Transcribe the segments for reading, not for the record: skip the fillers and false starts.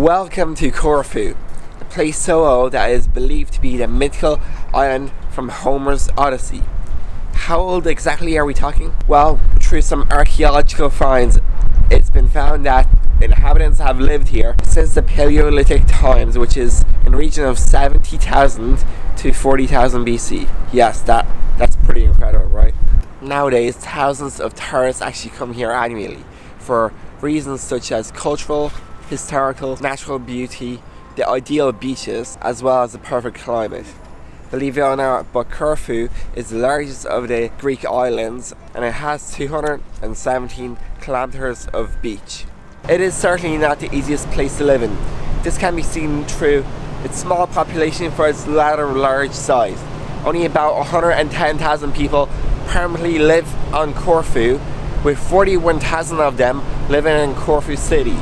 Welcome to Corfu, a place so old that is believed to be the mythical island from Homer's Odyssey. How old exactly are we talking? Well, through some archaeological finds, it's been found that inhabitants have lived here since the Paleolithic times, which is in the region of 70,000 to 40,000 BC. Yes, that's pretty incredible, right? Nowadays, thousands of tourists actually come here annually for reasons such as cultural, historical, natural beauty, the ideal beaches, as well as the perfect climate. Believe it or not, but Corfu is the largest of the Greek islands and it has 217 kilometers of beach. It is certainly not the easiest place to live in. This can be seen through its small population for its rather large size. Only about 110,000 people permanently live on Corfu, with 41,000 of them living in Corfu city.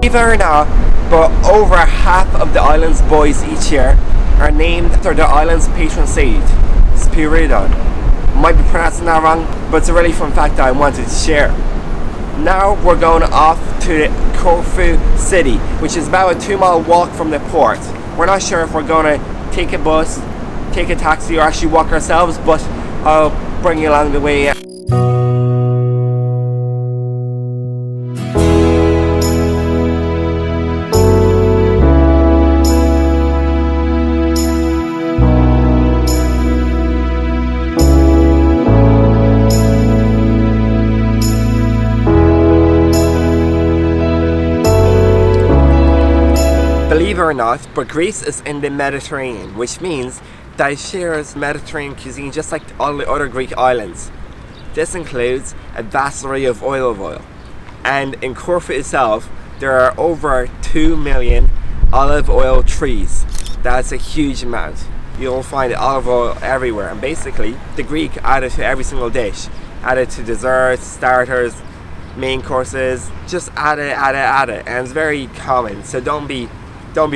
Believe it or not, but over half of the island's buoys each year are named after the island's patron saint, Spiridon. Might be pronouncing that wrong, but it's a really fun fact that I wanted to share. Now we're going off to the Corfu city, which is about a 2-mile walk from the port. We're not sure if we're going to take a bus, take a taxi, or actually walk ourselves, but I'll bring you along the way. Believe it or not, but Greece is in the Mediterranean, which means that it shares Mediterranean cuisine just like all the other Greek islands. This includes a vast array of olive oil. And in Corfu itself, there are over 2 million olive oil trees. That's a huge amount. You'll find olive oil everywhere, and basically the Greek add it to every single dish. Add it to desserts, starters, main courses, just add it, and it's very common, so don't be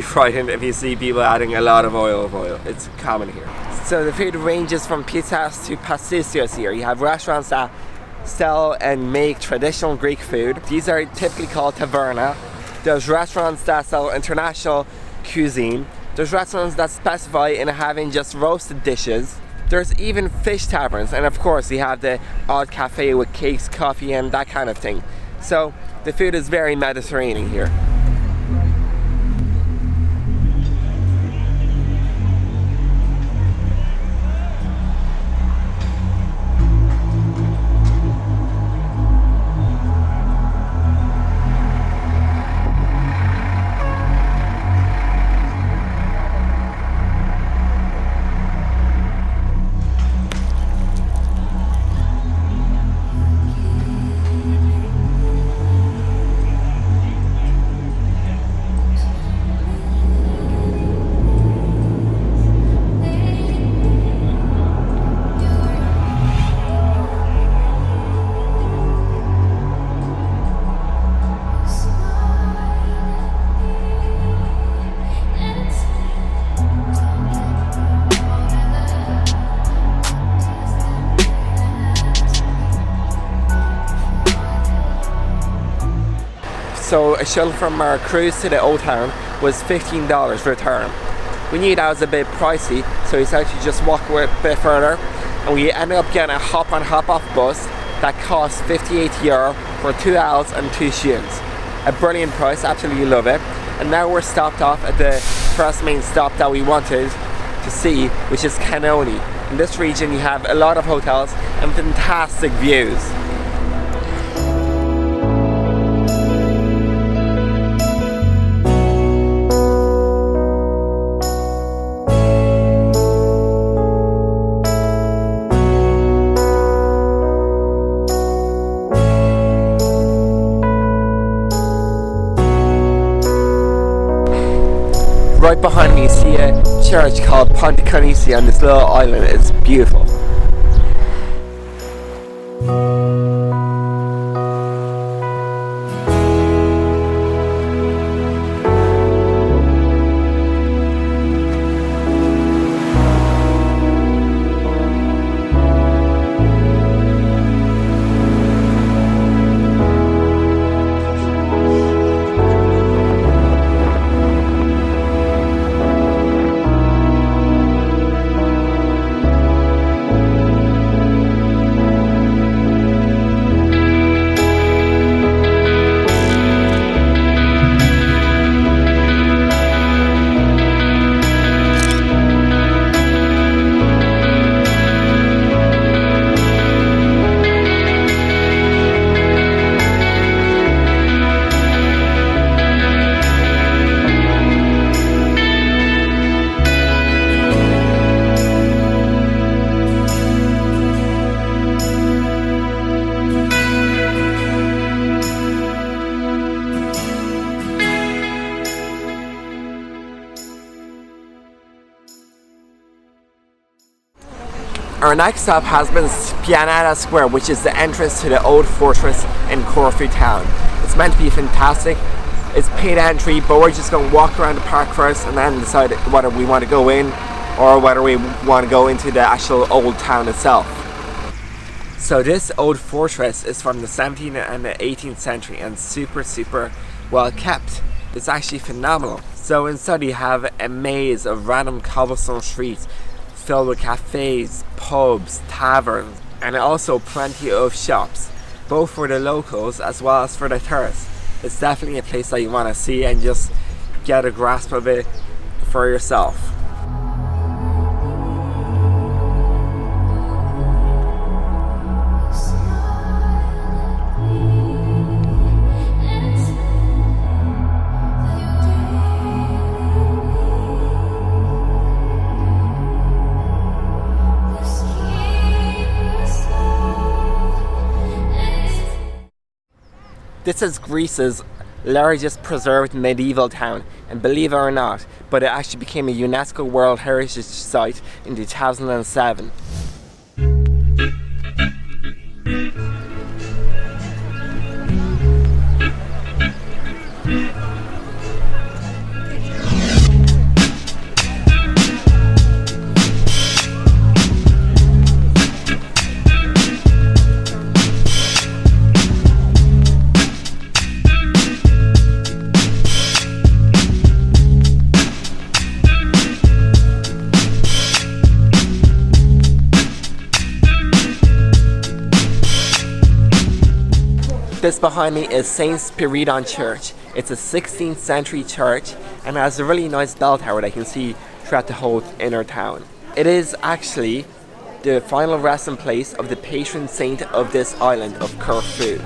frightened if you see people adding a lot of olive oil. It's common here. So the food ranges from pizzas to pasticcios here. You have restaurants that sell and make traditional Greek food. These are typically called taverna. There's restaurants that sell international cuisine. There's restaurants that specify in having just roasted dishes. There's even fish taverns, and of course you have the odd cafe with cakes, coffee, and that kind of thing. So the food is very Mediterranean here. So a shuttle from our cruise to the old town was $15 return. We knew that was a bit pricey, so we decided to just walk a bit further, and we ended up getting a hop-on hop-off bus that cost €58 for 2 hours and 2 shillings. A brilliant price, absolutely love it. And now we're stopped off at the first main stop that we wanted to see, which is Canoni. In this region you have a lot of hotels and fantastic views. right behind me you see a church called Ponte Conisi on this little island. It's beautiful. Our next stop has been Spianata Square, which is the entrance to the old fortress in Corfu town. It's meant to be fantastic. It's paid entry, but we're just going to walk around the park first and then decide whether we want to go in or whether we want to go into the actual old town itself. So this old fortress is from the 17th and the 18th century and super well kept. It's actually phenomenal. So inside you have a maze of random cobblestone streets filled with cafes, pubs, taverns, and also plenty of shops, both for the locals as well as for the tourists. It's definitely a place that you want to see and just get a grasp of it for yourself. This is Greece's largest preserved medieval town, and believe it or not, but it actually became a UNESCO World Heritage Site in 2007. This behind me is St. Spiridon Church. It's a 16th century church and has a really nice bell tower that you can see throughout the whole inner town. It is actually the final resting place of the patron saint of this island of Corfu.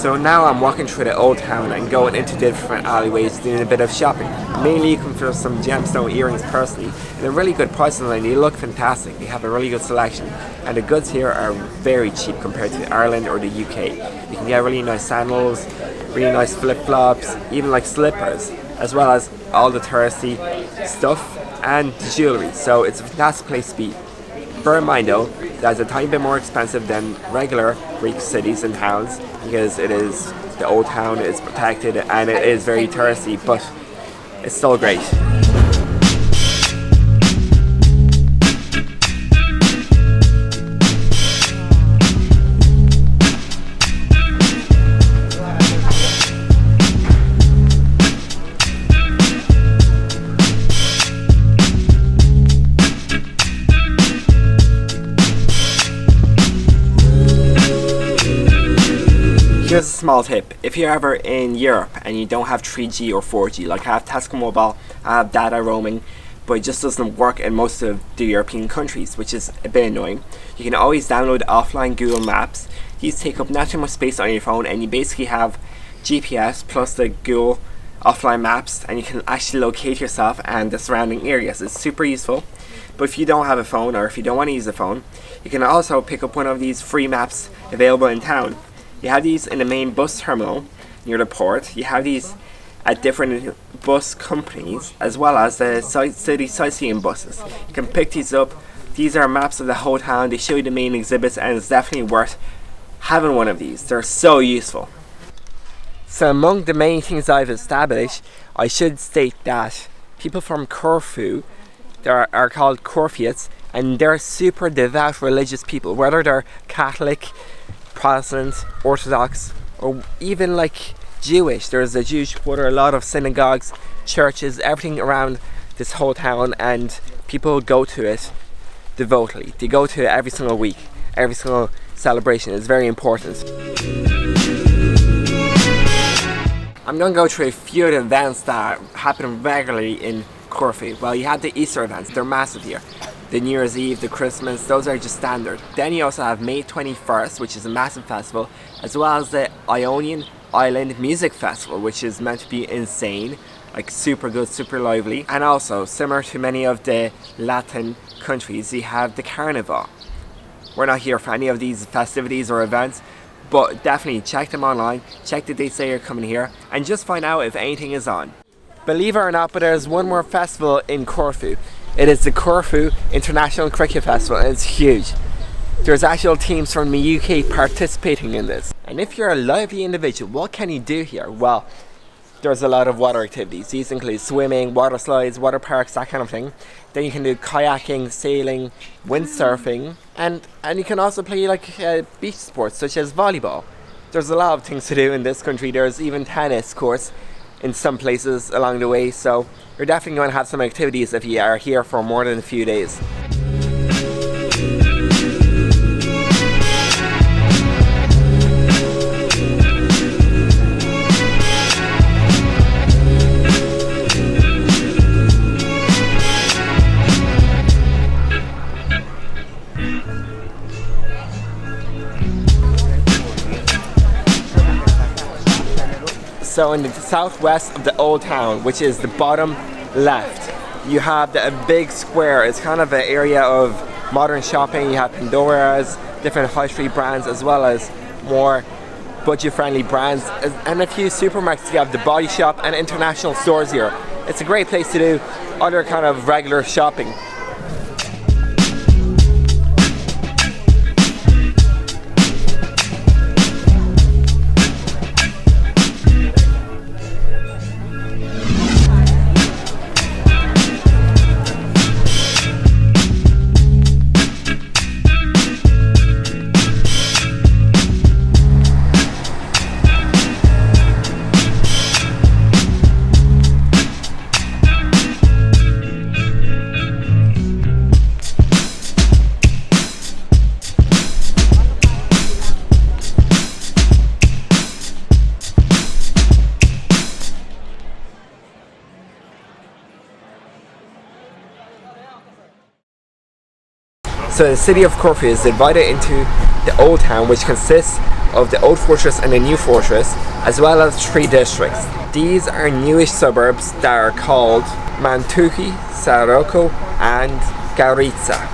So now I'm walking through the old town and going into different alleyways doing a bit of shopping. Mainly looking for some gemstone earrings personally, and a really good price on them. They look fantastic. They have a really good selection, and the goods here are very cheap compared to Ireland or the UK. You can get really nice sandals, really nice flip-flops, even like slippers, as well as all the touristy stuff and jewellery. So it's a fantastic place to be. Bear in mind though, that it's a tiny bit more expensive than regular Greek cities and towns because it is the old town, it's protected and it is very touristy, but it's still great. a small tip. If you're ever in Europe and you don't have 3G or 4G, like I have Tesco Mobile, I have data roaming, but it just doesn't work in most of the European countries, which is a bit annoying. You can always download offline Google Maps. These take up not too much space on your phone, and you basically have GPS plus the Google offline maps, and you can actually locate yourself and the surrounding areas. It's super useful. But if you don't have a phone, or if you don't want to use a phone, you can also pick up one of these free maps available in town. You have these in the main bus terminal near the port. You have these at different bus companies, as well as the city sightseeing buses. You can pick these up. These are maps of the whole town. They show you the main exhibits, and it's definitely worth having one of these. They're so useful. So among the main things I've established, I should state that people from Corfu, they are called Corfians, and they're super devout religious people, whether they're Catholic, Protestant, Orthodox, or even like Jewish. There's a Jewish quarter, a lot of synagogues, churches, everything around this whole town, and people go to it devotedly. They go to it every single week, every single celebration. It's very important. I'm going to go through a few of the events that happen regularly in Corfu. Well, you have the Easter events, they're massive here. The New Year's Eve, the Christmas, those are just standard. Then you also have May 21st, which is a massive festival, as well as the Ionian Island Music Festival, which is meant to be insane, like super good, super lively. And also, similar to many of the Latin countries, you have the Carnival. We're not here for any of these festivities or events, but definitely check them online, check the dates that you're coming here, and just find out if anything is on. Believe it or not, but there's one more festival in Corfu. It is the Corfu International Cricket Festival, and it's huge. There's actual teams from the UK participating in this. And if you're a lively individual, what can you do here? Well, there's a lot of water activities. These include swimming, water slides, water parks, that kind of thing. Then you can do kayaking, sailing, windsurfing, and you can also play like beach sports such as volleyball. There's a lot of things to do in this country. There's even tennis courts in some places along the way, so you're definitely going to have some activities if you are here for more than a few days. So in the southwest of the old town, which is the bottom left, you have a big square. It's kind of an area of modern shopping. You have Pandora's, different high street brands, as well as more budget-friendly brands, and a few supermarkets. You have the Body Shop and international stores here. It's a great place to do other kind of regular shopping. So the city of Corfu is divided into the old town, which consists of the old fortress and the new fortress, as well as 3 districts. These are newish suburbs that are called Mantuki, Saroko, and Gauritsa.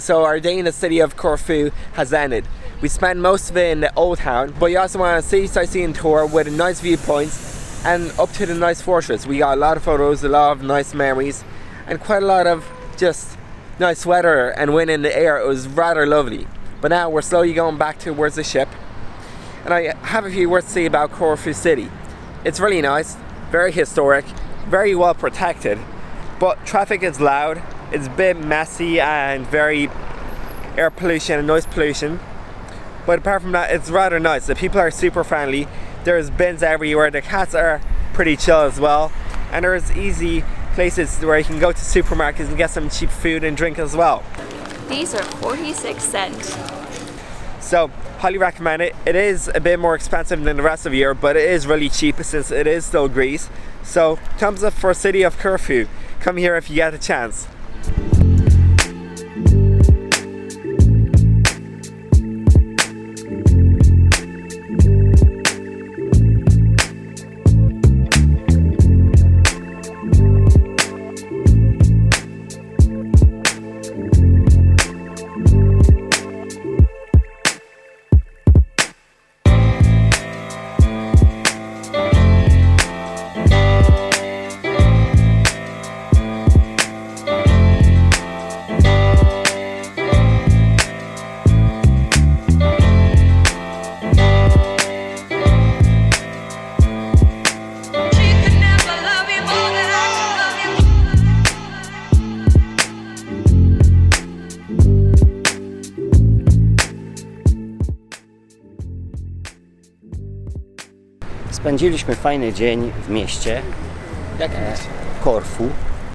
so our day in the city of Corfu has ended. We spent most of it in the old town, but you also want a city sightseeing tour with a nice viewpoints and up to the nice fortress. We got a lot of photos, a lot of nice memories, and quite a lot of just nice weather and wind in the air. It was rather lovely. But now we're slowly going back towards the ship, and I have a few words to say about Corfu City. It's really nice, very historic, very well protected, but traffic is loud, it's a bit messy and very air pollution and noise pollution. But apart from that, it's rather nice. The people are super friendly, there's bins everywhere, the cats are pretty chill as well, and there's easy places where you can go to supermarkets and get some cheap food and drink as well. These are 46 cents. So, highly recommend it. It is a bit more expensive than the rest of the year, but it is really cheap since it is still Greece. So, thumbs up for city of Corfu. Come here if you get a chance. Spędziliśmy fajny dzień w mieście Korfu.